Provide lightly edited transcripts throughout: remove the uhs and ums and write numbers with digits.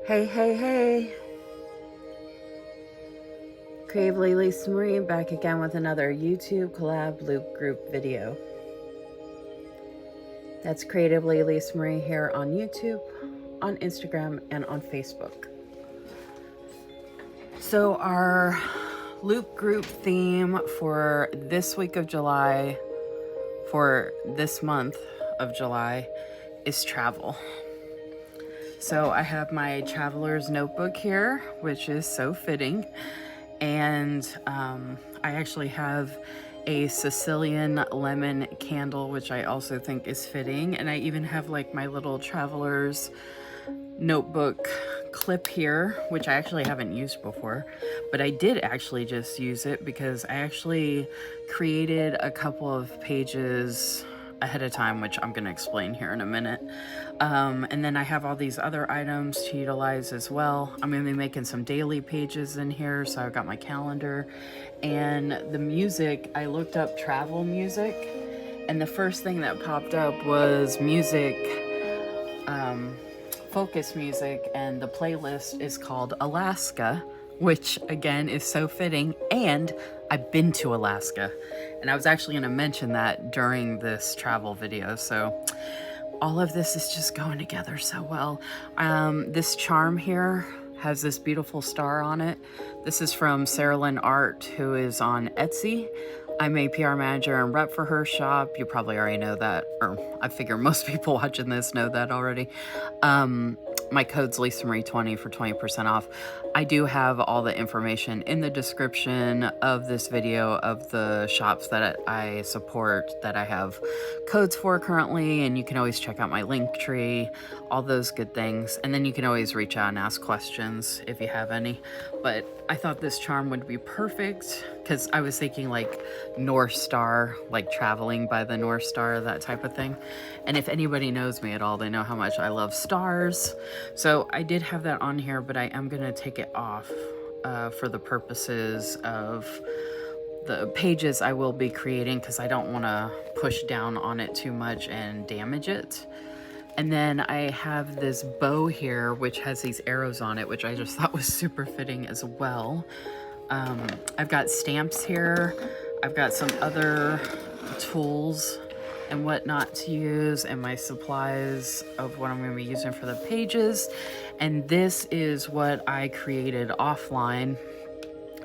Hey, hey, hey. Creativelylisamarie back again with another YouTube collab loop group video. That's creativelylisamarie here on YouTube, on Instagram, and on Facebook. So our loop group theme for this week of July, for this month of July, is travel. So I have my traveler's notebook here, which is so fitting. And I actually have a Sicilian lemon candle, which I also think is fitting. And I even have like my little traveler's notebook clip here, which I actually haven't used before, but I did actually just use it because I actually created a couple of pages ahead of time, which I'm going to explain here in a minute. And then I have all these other items to utilize as well. I'm going to be making some daily pages in here. So I've got my calendar and the music. I looked up travel music, and the first thing that popped up was music, focus music, and the playlist is called Alaska, which again is so fitting. And I've been to Alaska, and I was actually going to mention that during this travel video. So all of this is just going together so well. This charm here has this beautiful star on it. This is from Sarah Lynn Art, who is on Etsy. I'm a PR manager and rep for her shop. You probably already know that, or I figure most people watching this know that already. My code's lisamarie20 for 20% off. I do have all the information in the description of this video of the shops that I support, that I have codes for currently, and you can always check out my link tree, all those good things. And then you can always reach out and ask questions if you have any. But I thought this charm would be perfect because I was thinking like North Star, like traveling by the North Star, that type of thing. And if anybody knows me at all, they know how much I love stars. So I did have that on here, but I am going to take it off for the purposes of the pages I will be creating, because I don't want to push down on it too much and damage it. And then I have this bow here, which has these arrows on it, which I just thought was super fitting as well. I've got stamps here. I've got some other tools and whatnot to use, and my supplies of what I'm going to be using for the pages. And this is what I created offline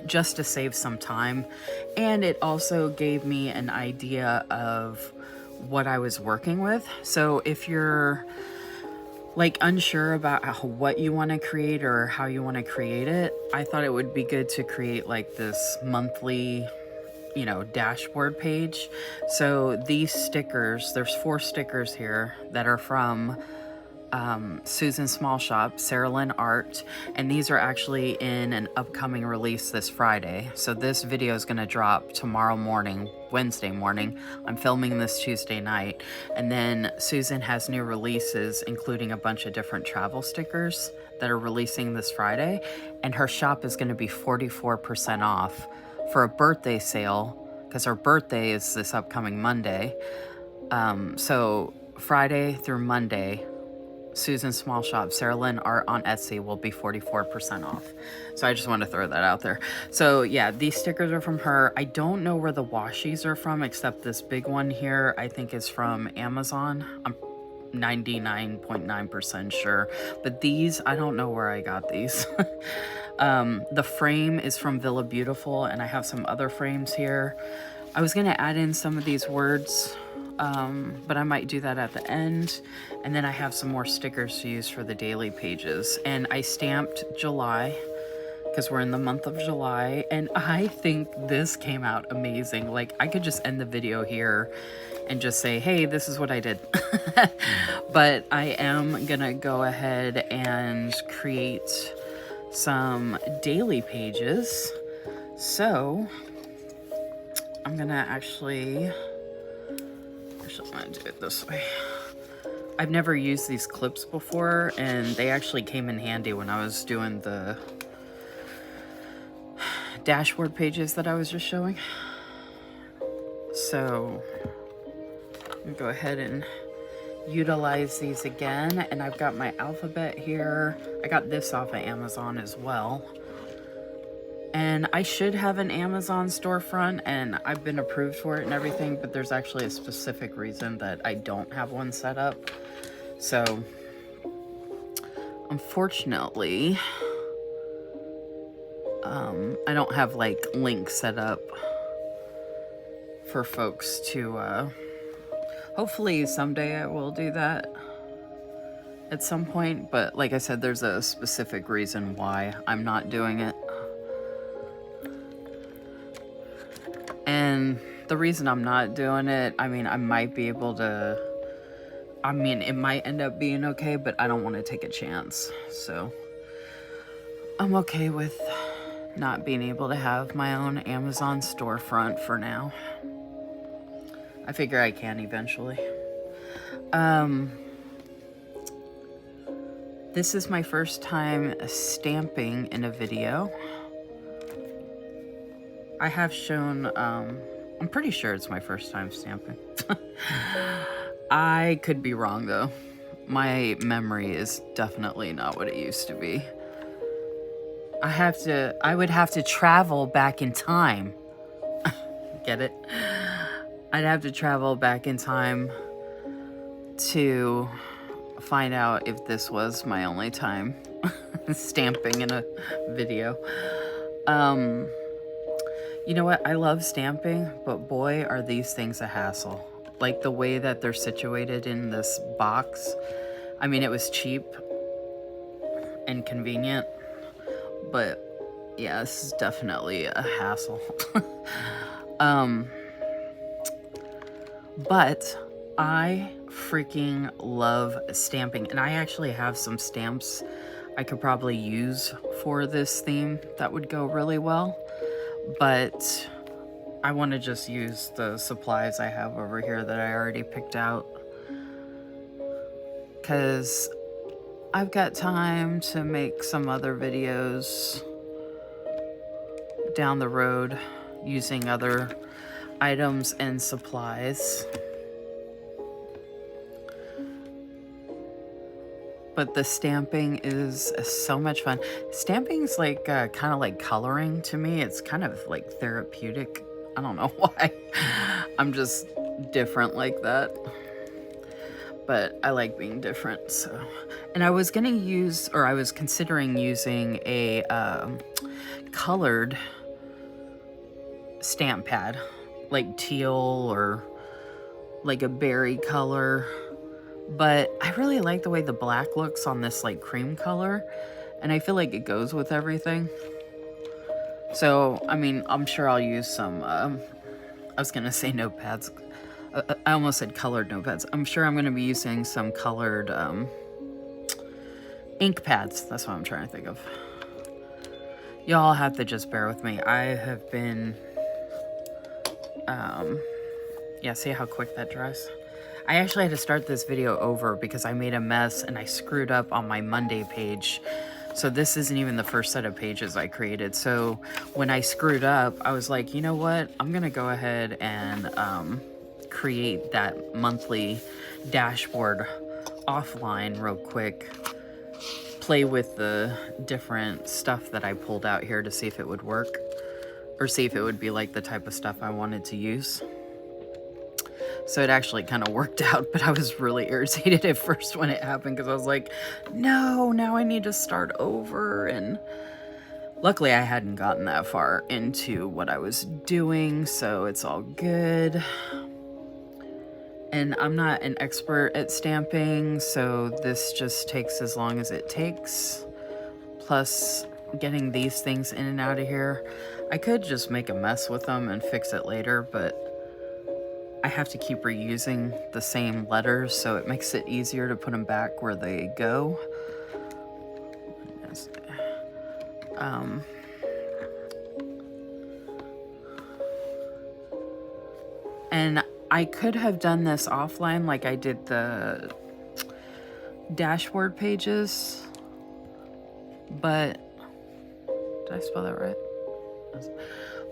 just to save some time. And it also gave me an idea of what I was working with. So if you're like unsure about what you want to create or how you want to create it, I thought it would be good to create like this monthly, you know, dashboard page. So these stickers, there's 4 stickers here that are from Susan's Small Shop, Sarah Lynn Art, and these are actually in an upcoming release this Friday. So this video is going to drop tomorrow morning, Wednesday morning. I'm filming this Tuesday night, and then Susan has new releases, including a bunch of different travel stickers that are releasing this Friday, and her shop is going to be 44% off for a birthday sale, because her birthday is this upcoming Monday. So Friday through Monday, Susan's Small Shop, Sarah Lynn Art on Etsy will be 44% off. So I just want to throw that out there. So yeah, these stickers are from her. I don't know where the washies are from, except this big one here I think is from Amazon. I'm 99.9% sure. But these, I don't know where I got these. The frame is from Villa Beautiful, and I have some other frames here. I was going to add in some of these words, but I might do that at the end. And then I have some more stickers to use for the daily pages. And I stamped July, because we're in the month of July, and I think this came out amazing. Like, I could just end the video here and just say, hey, this is what I did. But I am gonna go ahead and create some daily pages. So I'm gonna actually I'm gonna do it this way. I've never used these clips before, and they actually came in handy when I was doing the dashboard pages that I was just showing. So I'm gonna go ahead and utilize these again. And I've got my alphabet here. I got this off of Amazon as well. And I should have an Amazon storefront, and I've been approved for it and everything, but there's actually a specific reason that I don't have one set up. So, unfortunately, I don't have like links set up for folks to, hopefully someday I will do that at some point, but like I said, there's a specific reason why I'm not doing it. And the reason I'm not doing it, I mean, I might be able to, I mean, it might end up being okay, but I don't want to take a chance. So I'm okay with not being able to have my own Amazon storefront for now. I figure I can eventually. This is my first time stamping in a video. I have shown, I'm pretty sure it's my first time stamping. I could be wrong though. My memory is definitely not what it used to be. I would have to travel back in time. Get it? I'd have to travel back in time to find out if this was my only time stamping in a video. You know what? I love stamping, but boy, are these things a hassle. Like the way that they're situated in this box. I mean, it was cheap and convenient, but yeah, this is definitely a hassle. But I freaking love stamping, and I actually have some stamps I could probably use for this theme that would go really well. But I want to just use the supplies I have over here that I already picked out, because I've got time to make some other videos down the road using other items and supplies. But the stamping is so much fun. Stamping's like kind of like coloring to me. It's kind of like therapeutic. I don't know why. I'm just different like that. But I like being different, so. And I was gonna use, or I was considering using a colored stamp pad, like teal or like a berry color. But I really like the way the black looks on this like cream color, and I feel like it goes with everything. So, I mean, I'm sure I'll use some, I was gonna say notepads. I almost said colored notepads. I'm sure I'm gonna be using some colored ink pads. That's what I'm trying to think of. Y'all have to just bear with me. I have been, yeah, see how quick that dries? I actually had to start this video over because I made a mess and I screwed up on my Monday page. So this isn't even the first set of pages I created. So when I screwed up, I was like, you know what? I'm gonna go ahead and create that monthly dashboard offline real quick. Play with the different stuff that I pulled out here to see if it would work, or see if it would be like the type of stuff I wanted to use. So it actually kind of worked out, but I was really irritated at first when it happened because I was like, no, now I need to start over. And luckily I hadn't gotten that far into what I was doing, so it's all good. And I'm not an expert at stamping, so this just takes as long as it takes. Plus, getting these things in and out of here. I could just make a mess with them and fix it later, but I have to keep reusing the same letters, so it makes it easier to put them back where they go. And I could have done this offline like I did the dashboard pages, but did I spell that right?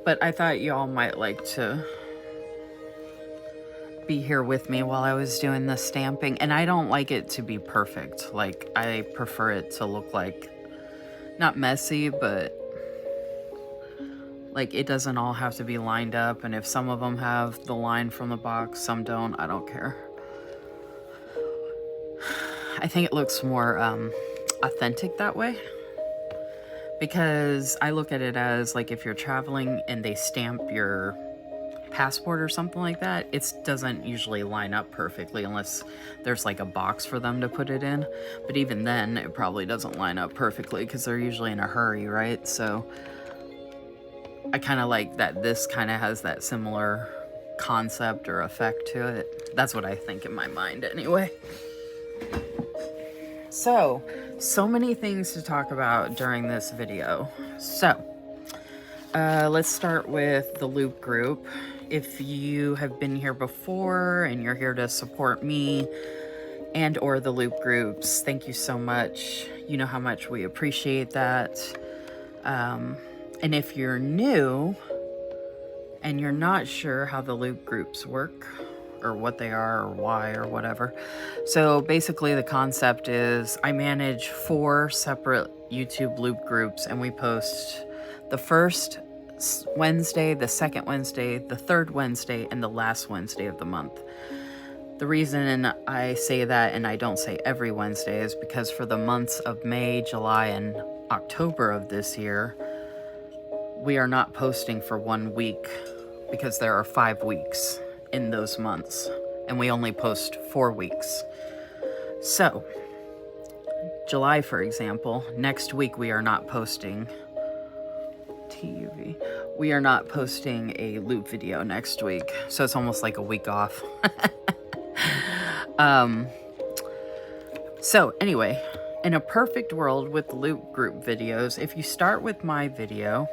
But I thought y'all might like to be here with me while I was doing the stamping. And I don't like it to be perfect. Like, I prefer it to look like, not messy, but like it doesn't all have to be lined up. And if some of them have the line from the box, some don't, I don't care. I think it looks more authentic that way. Because I look at it as like if you're traveling and they stamp your passport or something like that, it doesn't usually line up perfectly unless there's like a box for them to put it in. But even then, it probably doesn't line up perfectly because they're usually in a hurry, right? So I kind of like that this kind of has that similar concept or effect to it. That's what I think in my mind anyway. So many things to talk about during this video. So let's start with the Loop group. If you have been here before and you're here to support me and or the Loop groups, thank you so much. You know how much we appreciate that. And if you're new and you're not sure how the Loop groups work or what they are or why or whatever. So basically the concept is I manage 4 separate YouTube Loop groups, and we post the first Wednesday, the second Wednesday, the third Wednesday, and the last Wednesday of the month. The reason I say that and I don't say every Wednesday is because for the months of May, July, and October of this year, we are not posting for 1 week because there are 5 weeks in those months, and we only post 4 weeks. So, July, for example, next week we are not posting TUV. We are not posting a Loop video next week, so it's almost like a week off. So anyway, in a perfect world with the Loop group videos, if you start with my video,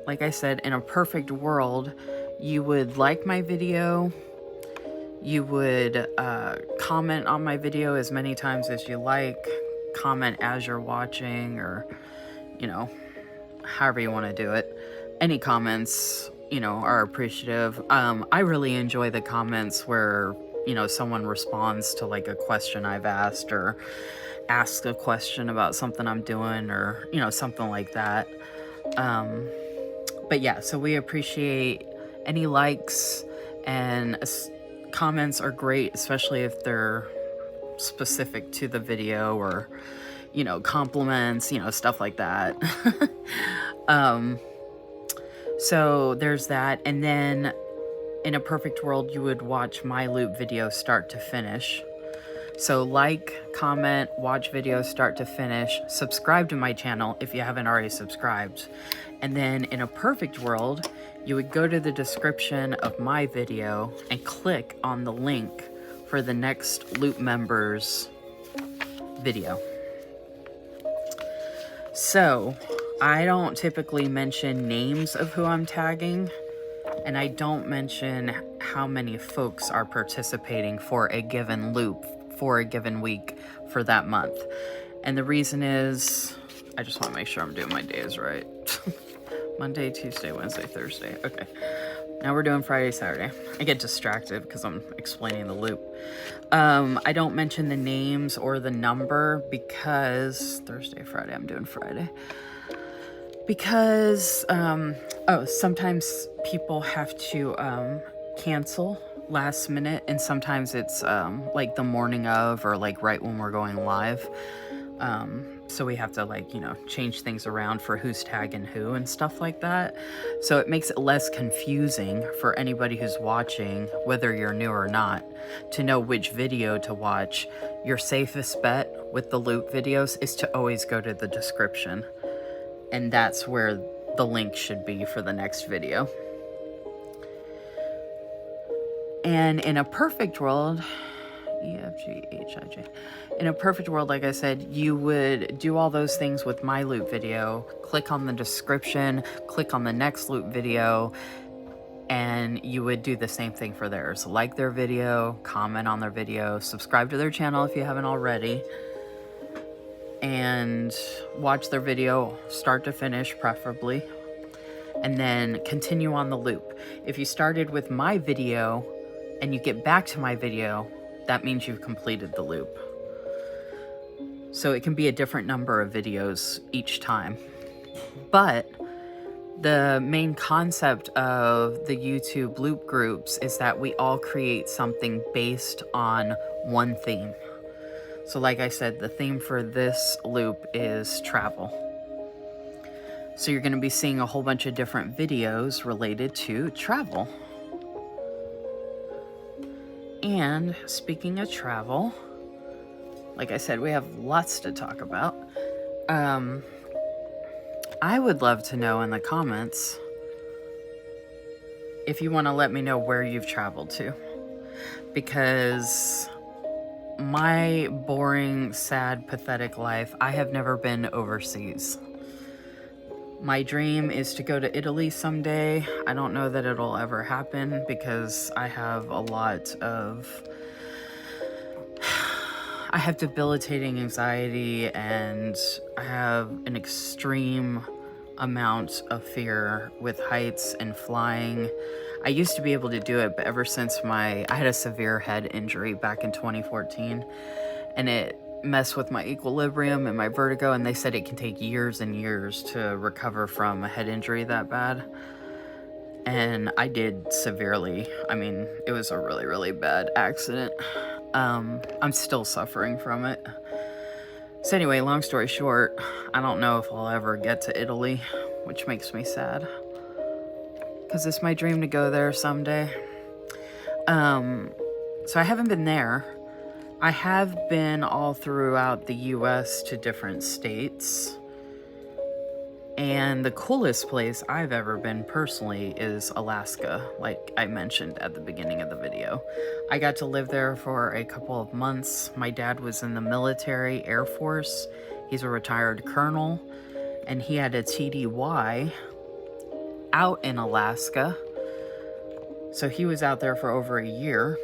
like I said, in a perfect world, you would like my video, you would comment on my video as many times as you like, comment as you're watching, or, you know, however you want to do it. Any comments, you know, are appreciative. I really enjoy the comments where, you know, someone responds to like a question I've asked or asks a question about something I'm doing or, you know, something like that. But yeah, so we appreciate any likes, and comments are great, especially if they're specific to the video or, you know, compliments, you know, stuff like that. So there's that. And then in a perfect world, you would watch my Loop video start to finish. So like, comment, watch videos start to finish, subscribe to my channel if you haven't already subscribed. And then in a perfect world, you would go to the description of my video and click on the link for the next Loop members video. So I don't typically mention names of who I'm tagging, and I don't mention how many folks are participating for a given loop for a given week for that month. And the reason is, I just want to make sure I'm doing my days right. Monday, Tuesday, Wednesday, Thursday. Okay. Now we're doing Friday, Saturday. I get distracted because I'm explaining the loop. I don't mention the names or the number because Thursday, Friday, I'm doing Friday. Because, sometimes people have to cancel last minute, and sometimes it's like the morning of or like right when we're going live. So we have to, like, you know, change things around for who's tagging who and stuff like that. So it makes it less confusing for anybody who's watching, whether you're new or not, to know which video to watch. Your safest bet with the Loop videos is to always go to the description. And that's where the link should be for the next video. And in a perfect world, EFGHIJ. In a perfect world, like I said, you would do all those things with my Loop video, click on the description, click on the next Loop video, and you would do the same thing for theirs. Like their video, comment on their video, subscribe to their channel if you haven't already, and watch their video start to finish, preferably, and then continue on the loop. If you started with my video, and you get back to my video, that means you've completed the loop. So it can be a different number of videos each time. But the main concept of the YouTube loop groups is that we all create something based on one theme. So like I said, the theme for this loop is travel. So you're going to be seeing a whole bunch of different videos related to travel. And speaking of travel, like I said, we have lots to talk about. I would love to know in the comments if you want to let me know where you've traveled to. Because my boring, sad, pathetic life, I have never been overseas. My dream is to go to Italy someday. I don't know that it'll ever happen because I have debilitating anxiety, and I have an extreme amount of fear with heights and flying. I used to be able to do it, but ever since I had a severe head injury back in 2014, and it messed with my equilibrium and my vertigo, and they said it can take years and years to recover from a head injury that bad. And I did severely. I mean, it was a really, really bad accident. I'm still suffering from it. So anyway, long story short, I don't know if I'll ever get to Italy, which makes me sad, because it's my dream to go there someday. So I haven't been there. I have been all throughout the US to different states. And the coolest place I've ever been personally is Alaska, like I mentioned at the beginning of the video. I got to live there for a couple of months. My dad was in the military, Air Force. He's a retired colonel, and he had a TDY out in Alaska. So he was out there for over a year,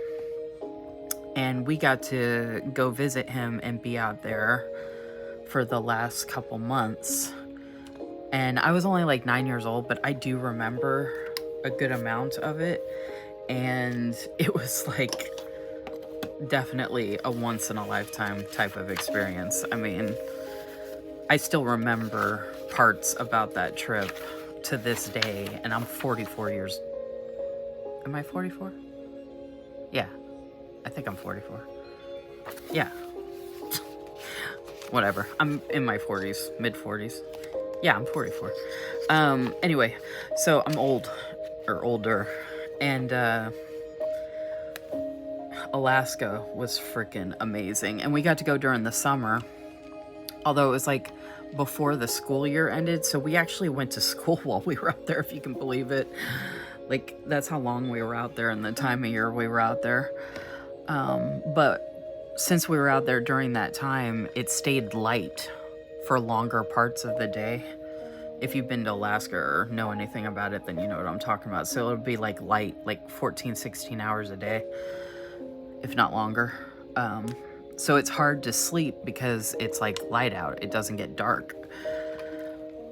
and we got to go visit him and be out there for the last couple months. And I was only like 9 years old, but I do remember a good amount of it. And it was like definitely a once in a lifetime type of experience. I mean, I still remember parts about that trip to this day, and I'm 44 years. Am I 44? Yeah, I think I'm 44. Yeah. Whatever. I'm in my 40s, mid 40s. Yeah, I'm 44. Anyway, so I'm old, or older, and Alaska was freaking amazing. And we got to go during the summer, although it was like before the school year ended, so we actually went to school while we were out there, if you can believe it. Like, that's how long we were out there and the time of year we were out there. But since we were out there during that time, it stayed light for longer parts of the day. If you've been to Alaska or know anything about it, then you know what I'm talking about. So it'll be like light, like 14, 16 hours a day, if not longer. So it's hard to sleep because it's like light out. It doesn't get dark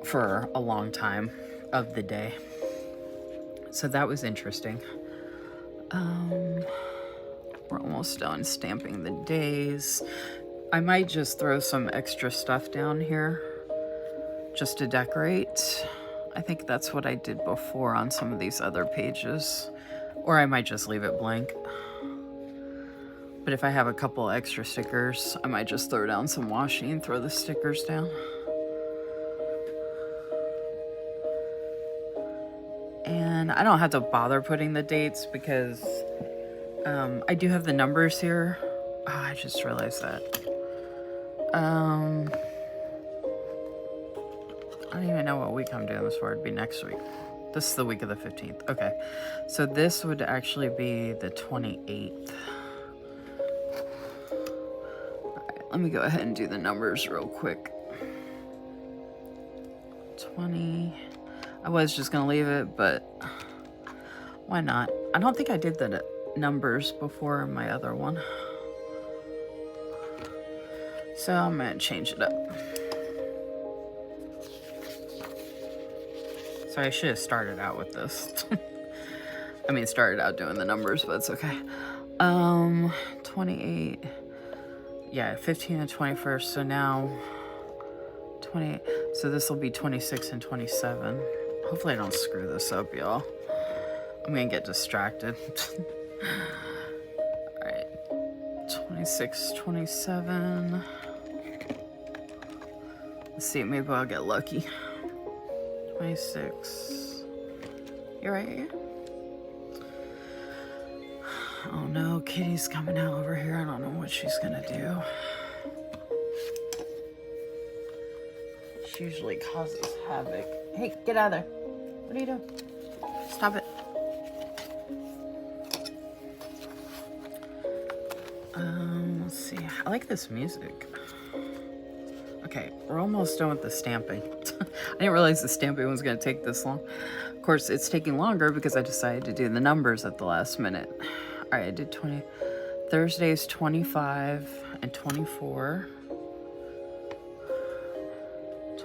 for a long time of the day. So that was interesting. We're almost done stamping the days. I might just throw some extra stuff down here just to decorate. I think that's what I did before on some of these other pages. Or I might just leave it blank. But if I have a couple extra stickers, I might just throw down some washi and throw the stickers down. And I don't have to bother putting the dates because I do have the numbers here. Oh, I just realized that. I don't even know what week I'm doing this for. It'd be next week. This is the week of the 15th. Okay. So this would actually be the 28th. Alright, let me go ahead and do the numbers real quick. 20. I was just going to leave it, but why not? I don't think I did the numbers before in my other one. So I'm going to change it up. So I should have started out with this. I mean, started out doing the numbers, but it's okay. 28. Yeah, 15 and 21st. So now 28. So this will be 26 and 27. Hopefully I don't screw this up, y'all. I'm gonna get distracted. Alright. 26, 27. Let's see, maybe I'll get lucky. 26. You're right. Oh no, Kitty's coming out over here. I don't know what she's gonna do. She usually causes havoc. Hey, get out of there. What are you doing? Stop it. Let's see. I like this music. Okay, we're almost done with the stamping. I didn't realize the stamping was going to take this long. Of course, it's taking longer because I decided to do the numbers at the last minute. All right, I did 20. Thursday's 25 and 24.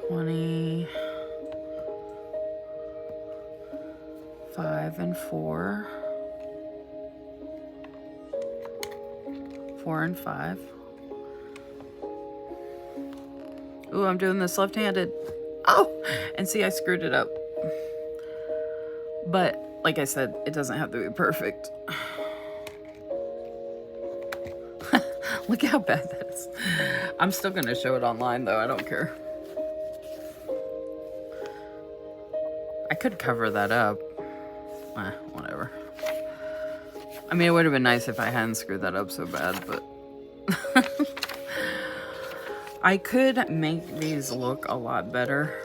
25 and 4. 4 and 5. Ooh, I'm doing this left-handed. Oh, and see, I screwed it up. But, like I said, it doesn't have to be perfect. Look how bad that is. I'm still going to show it online, though. I don't care. I could cover that up. Whatever. I mean, it would have been nice if I hadn't screwed that up so bad, but... I could make these look a lot better.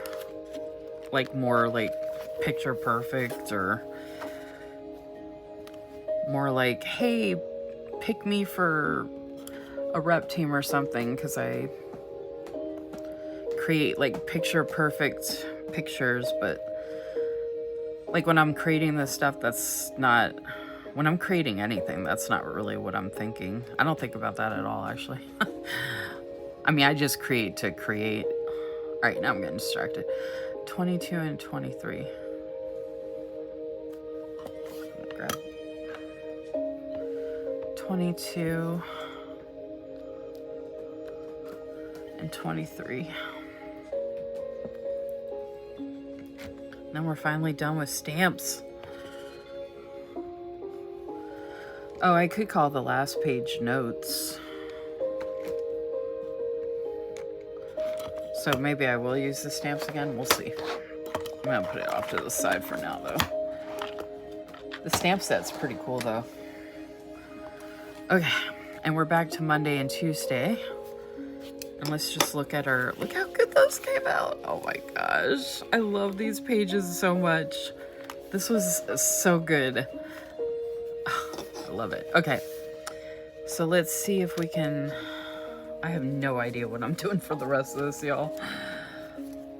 Like, more, like, picture perfect, or... more like, hey, pick me for a rep team or something, because I create, like, picture perfect pictures, but... like, when I'm creating this stuff, that's not... when I'm creating anything, that's not really what I'm thinking. I don't think about that at all, actually. I mean, I just create to create. All right, now I'm getting distracted. 22 and 23. Grab 22 and 23. Then we're finally done with stamps. Oh, I could call the last page notes. So maybe I will use the stamps again. We'll see. I'm gonna put it off to the side for now, though. The stamp set's pretty cool, though. Okay, and we're back to Monday and Tuesday. And let's just look at our... look how good those came out. Oh my gosh. I love these pages so much. This was so good. I love it. Okay, so let's see if we can... I have no idea what I'm doing for the rest of this, y'all.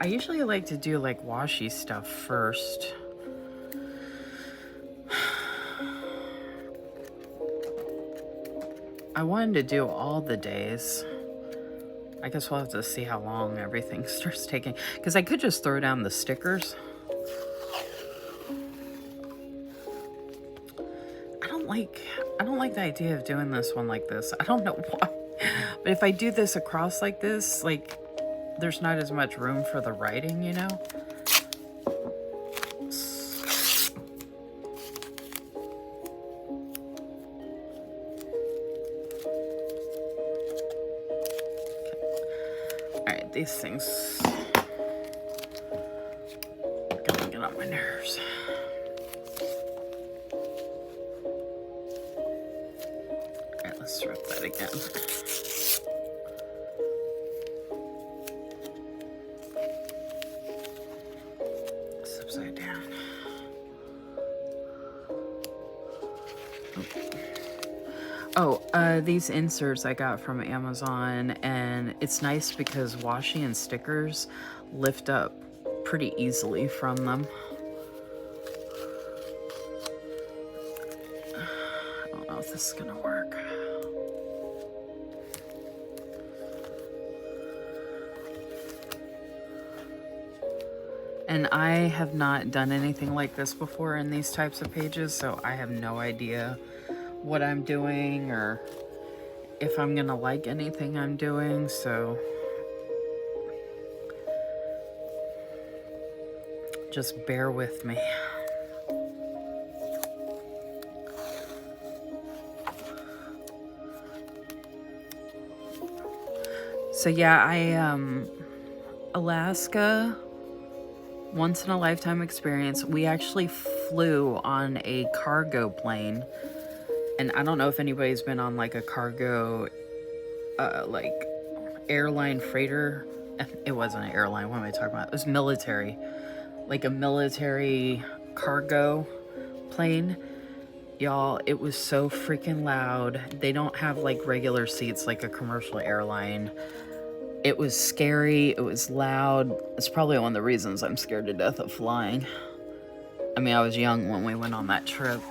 I usually like to do, like, washi stuff first. I wanted to do all the days. I guess we'll have to see how long everything starts taking. Because I could just throw down the stickers. I don't like the idea of doing this one like this. I don't know why. But if I do this across like this, like, there's not as much room for the writing, you know? Alright, these things are gonna get on my nerves. Alright, let's rip that again. Upside down. Oh, these inserts I got from Amazon, and it's nice because washi and stickers lift up pretty easily from them. I don't know if this is gonna work. And I have not done anything like this before in these types of pages, so I have no idea what I'm doing or if I'm gonna like anything I'm doing, so just bear with me. So yeah, Alaska, once in a lifetime experience. We actually flew on a cargo plane, and I don't know if anybody's been on like a cargo, like airline freighter. It wasn't an airline, what am I talking about? It was military, like a military cargo plane. Y'all, it was so freaking loud. They don't have like regular seats like a commercial airline. It was scary. It was loud. It's probably one of the reasons I'm scared to death of flying. I mean, I was young when we went on that trip.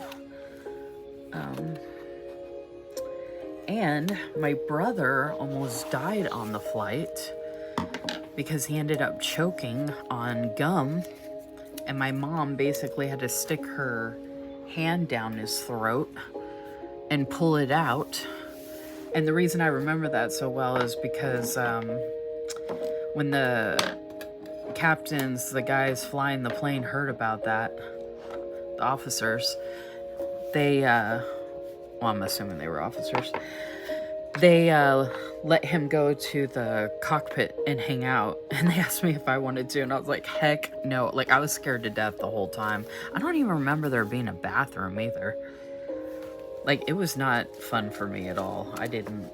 And my brother almost died on the flight because he ended up choking on gum. And my mom basically had to stick her hand down his throat and pull it out. And the reason I remember that so well is because when the captains, the guys flying the plane, heard about that, the officers, they, well, I'm assuming they were officers, they let him go to the cockpit and hang out. And they asked me if I wanted to, and I was like, heck no. Like, I was scared to death the whole time. I don't even remember there being a bathroom either. Like, it was not fun for me at all. I didn't...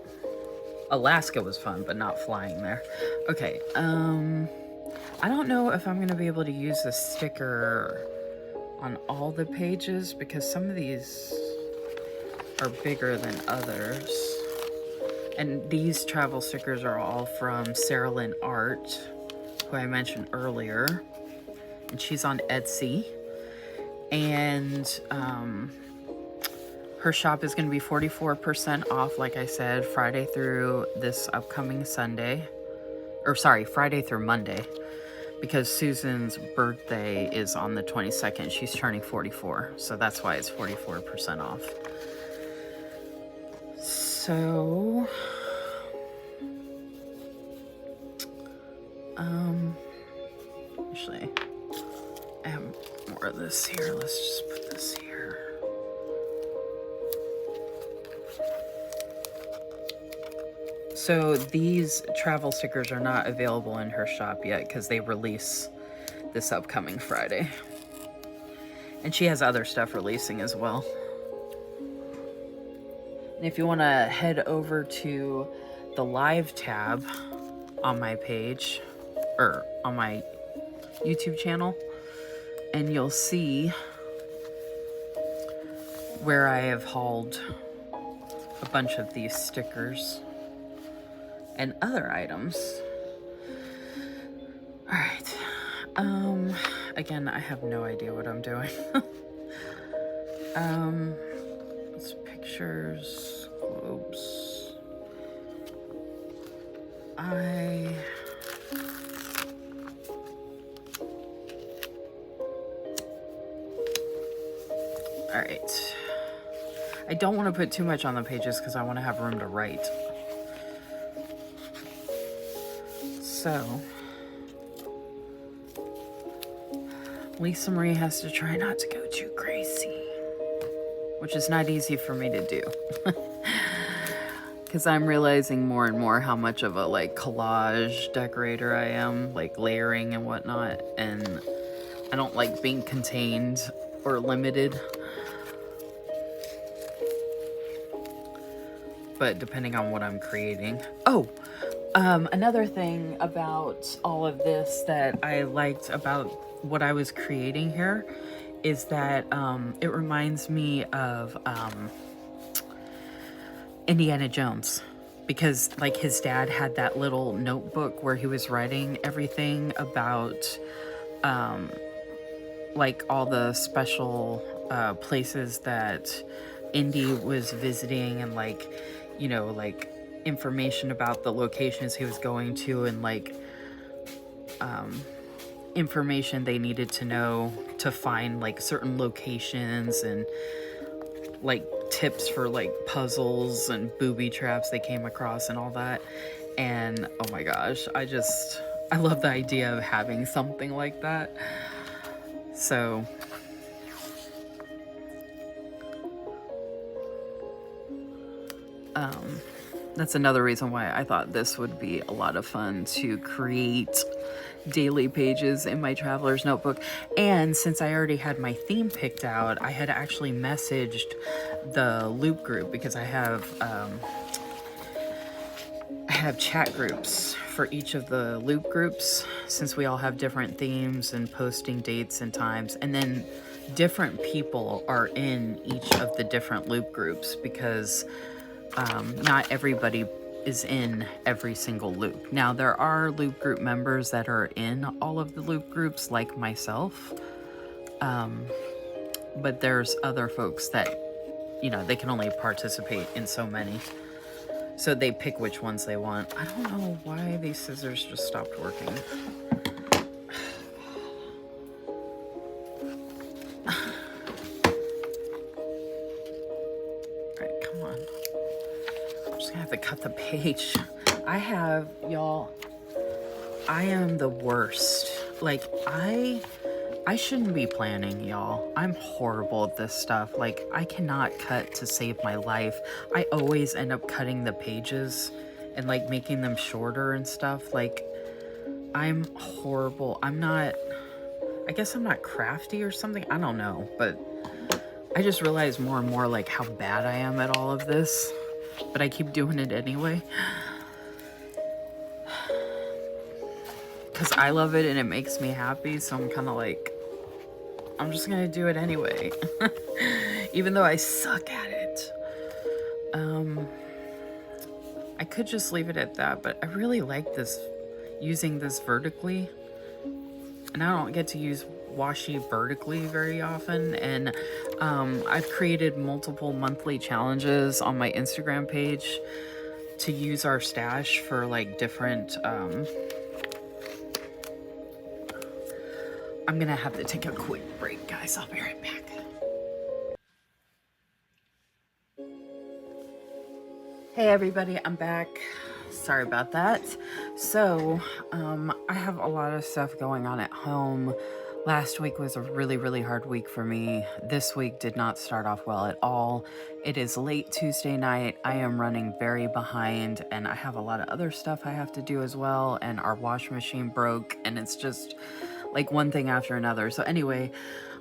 Alaska was fun, but not flying there. Okay, I don't know if I'm gonna be able to use the sticker on all the pages, because some of these are bigger than others. And these travel stickers are all from Sarah Lynn Art, who I mentioned earlier. And she's on Etsy. And, her shop is going to be 44% off, like I said, Friday through this upcoming Sunday. Or sorry, Friday through Monday. Because Susan's birthday is on the 22nd. She's turning 44. So that's why it's 44% off. So... actually, I have more of this here. Let's just put this here. So these travel stickers are not available in her shop yet because they release this upcoming Friday. And she has other stuff releasing as well. And if you want to head over to the live tab on my page, or on my YouTube channel, and you'll see where I have hauled a bunch of these stickers and other items. All right. Again, I have no idea what I'm doing. It's pictures, globes. All right. I don't want to put too much on the pages because I want to have room to write. So, Lisa Marie has to try not to go too crazy, which is not easy for me to do. Because I'm realizing more and more how much of a like collage decorator I am, like layering and whatnot, and I don't like being contained or limited. But depending on what I'm creating. Oh, another thing about all of this that I liked about what I was creating here is that it reminds me of Indiana Jones, because like his dad had that little notebook where he was writing everything about like all the special places that Indy was visiting, and like, you know, like information about the locations he was going to, and like information they needed to know to find like certain locations, and like tips for like puzzles and booby traps they came across and all that. And oh my gosh, I love the idea of having something like that. So that's another reason why I thought this would be a lot of fun to create daily pages in my traveler's notebook. And since I already had my theme picked out, I had actually messaged the loop group, because I have chat groups for each of the loop groups, since we all have different themes and posting dates and times, and then different people are in each of the different loop groups, because not everybody is in every single loop. Now, there are loop group members that are in all of the loop groups, like myself, but there's other folks that, you know, they can only participate in so many, so they pick which ones they want. I don't know why these scissors just stopped working. Alright, come on. I'm just gonna have to cut the page. Y'all, I am the worst. Like, I shouldn't be planning, y'all. I'm horrible at this stuff. Like, I cannot cut to save my life. I always end up cutting the pages and like making them shorter and stuff. Like, I'm horrible. I guess I'm not crafty or something. I don't know, but I just realize more and more like how bad I am at all of this, but I keep doing it anyway. Because I love it and it makes me happy, so I'm kind of like, I'm just gonna do it anyway. Even though I suck at it. I could just leave it at that, but I really like this, using this vertically. And I don't get to use washi vertically very often. And I've created multiple monthly challenges on my Instagram page to use our stash for like different... I'm gonna have to take a quick break, guys. I'll be right back. Hey everybody, I'm back. Sorry about that. So, I have a lot of stuff going on at home. Last week was a really, really hard week for me. This week did not start off well at all. It is late Tuesday night. I am running very behind, and I have a lot of other stuff I have to do as well, and our washing machine broke, and it's just like one thing after another. So anyway,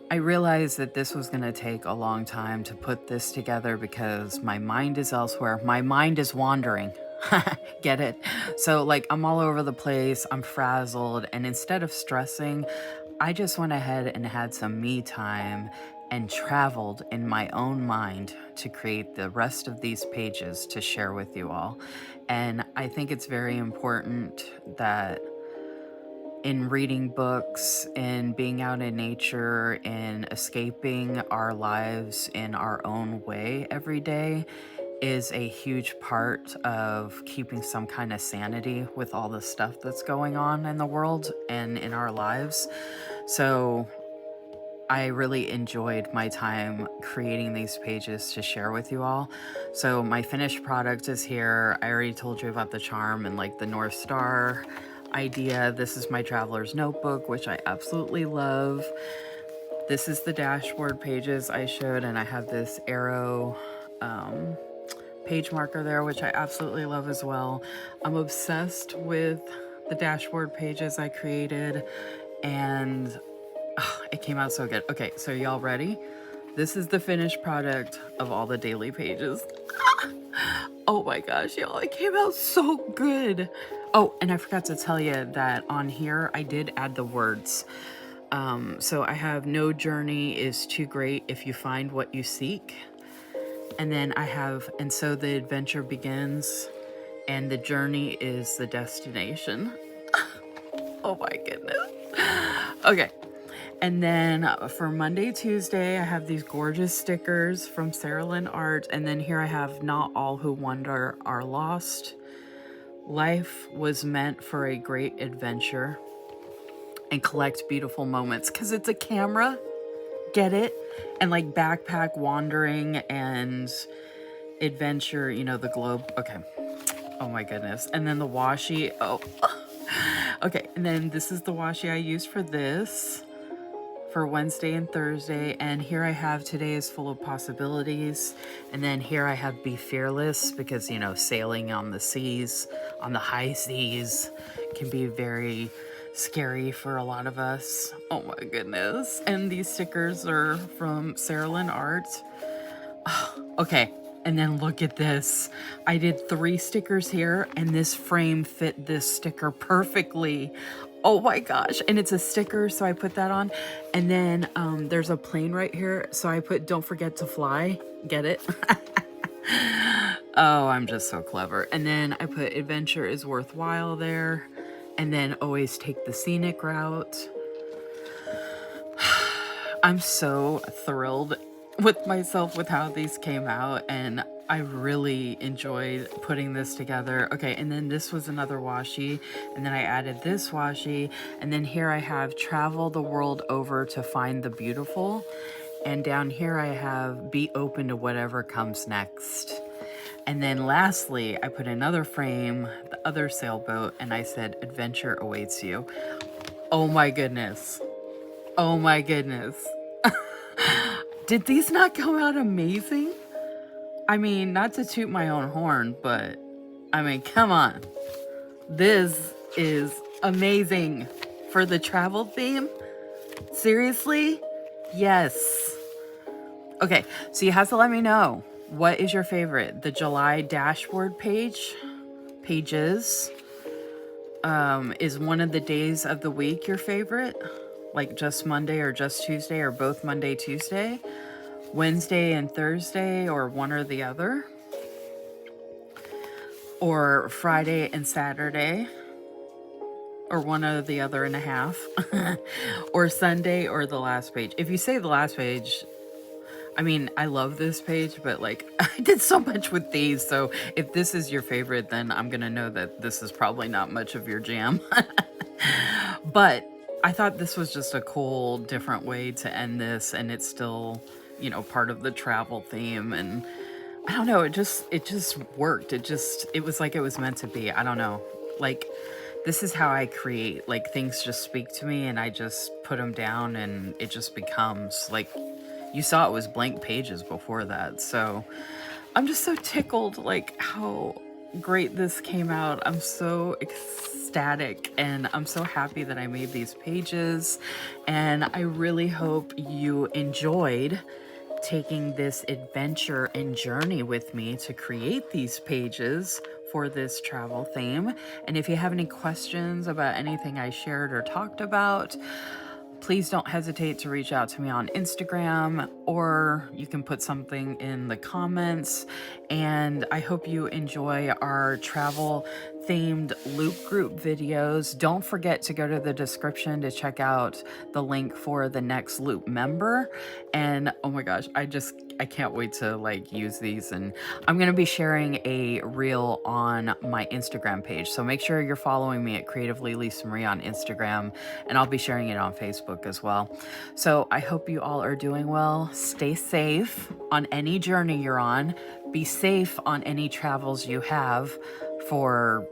I realized that this was going to take a long time to put this together because my mind is elsewhere. My mind is wandering. Get it? So like I'm all over the place. I'm frazzled. And instead of stressing, I just went ahead and had some me time and traveled in my own mind to create the rest of these pages to share with you all. And I think it's very important that in reading books, in being out in nature, in escaping our lives in our own way every day is a huge part of keeping some kind of sanity with all the stuff that's going on in the world and in our lives. So I really enjoyed my time creating these pages to share with you all. So my finished product is here. I already told you about the charm and like the North Star idea. This is my traveler's notebook, which I absolutely love. This is the dashboard pages I showed, and I have this arrow page marker there, which I absolutely love as well. I'm obsessed with the dashboard pages I created, and it came out so good. Okay, so y'all ready? This is the finished product of all the daily pages. Oh my gosh, y'all, it came out so good. Oh, and I forgot to tell you that on here, I did add the words. So I have no journey is too great if you find what you seek. And then I have, and so the adventure begins and the journey is the destination. Oh my goodness. Okay. And then for Monday, Tuesday, I have these gorgeous stickers from Sarah Lynn Art. And then here I have Not All Who Wander Are Lost. Life was meant for a great adventure. and collect beautiful moments because it's a camera. Get it? And like backpack wandering and adventure, you know, the globe. Okay. Oh my goodness. And then the washi. Oh, okay. And then this is the washi I used for this, for Wednesday and Thursday. And here I have today is full of possibilities. And then here I have be fearless because, you know, sailing on the seas, on the high seas can be very scary for a lot of us. Oh my goodness. And these stickers are from Sarah Lynn Art. Okay. And then look at this. I did 3 stickers here and this frame fit this sticker perfectly. Oh my gosh. And it's a sticker, so I put that on. And then there's a plane right here, so I put don't forget to fly. Get it? Oh, I'm just so clever. And then I put adventure is worthwhile there. And then always take the scenic route. I'm so thrilled with myself with how these came out, and I really enjoyed putting this together. Okay, and then this was another washi, and then I added this washi, and then here I have travel the world over to find the beautiful, and down here I have be open to whatever comes next. And then lastly, I put another frame, the other sailboat, and I said, adventure awaits you. Oh my goodness. Oh my goodness. Did these not come out amazing? I mean, not to toot my own horn, but I mean, come on. This is amazing for the travel theme. Seriously? Yes. Okay, so you have to let me know. What is your favorite? The July dashboard pages, is one of the days of the week your favorite? Like just Monday or just Tuesday or both Monday, Tuesday? Wednesday and Thursday or one or the other? Or Friday and Saturday? Or one or the other and a half? Or Sunday or the last page? If you say the last page, I mean, I love this page, but like I did so much with these. So if this is your favorite, then I'm going to know that this is probably not much of your jam. But I thought this was just a cool, different way to end this. And it's still, you know, part of the travel theme. And I don't know, it just worked. It was like it was meant to be. I don't know. Like, this is how I create. Like, things just speak to me and I just put them down and it just becomes like, you saw it was blank pages before that. So I'm just so tickled like how great this came out. I'm so ecstatic and I'm so happy that I made these pages, and I really hope you enjoyed taking this adventure and journey with me to create these pages for this travel theme. And if you have any questions about anything I shared or talked about, please don't hesitate to reach out to me on Instagram, or you can put something in the comments. And I hope you enjoy our travel themed loop group videos. Don't forget to go to the description to check out the link for the next loop member. And oh my gosh, I can't wait to like use these, and I'm going to be sharing a reel on my Instagram page. So make sure you're following me at creativelylisamarie on Instagram, and I'll be sharing it on Facebook as well. So I hope you all are doing well. Stay safe on any journey you're on. Be safe on any travels you have for,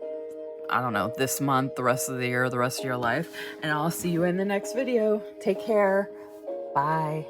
I don't know, this month, the rest of the year, the rest of your life. And I'll see you in the next video. Take care. Bye.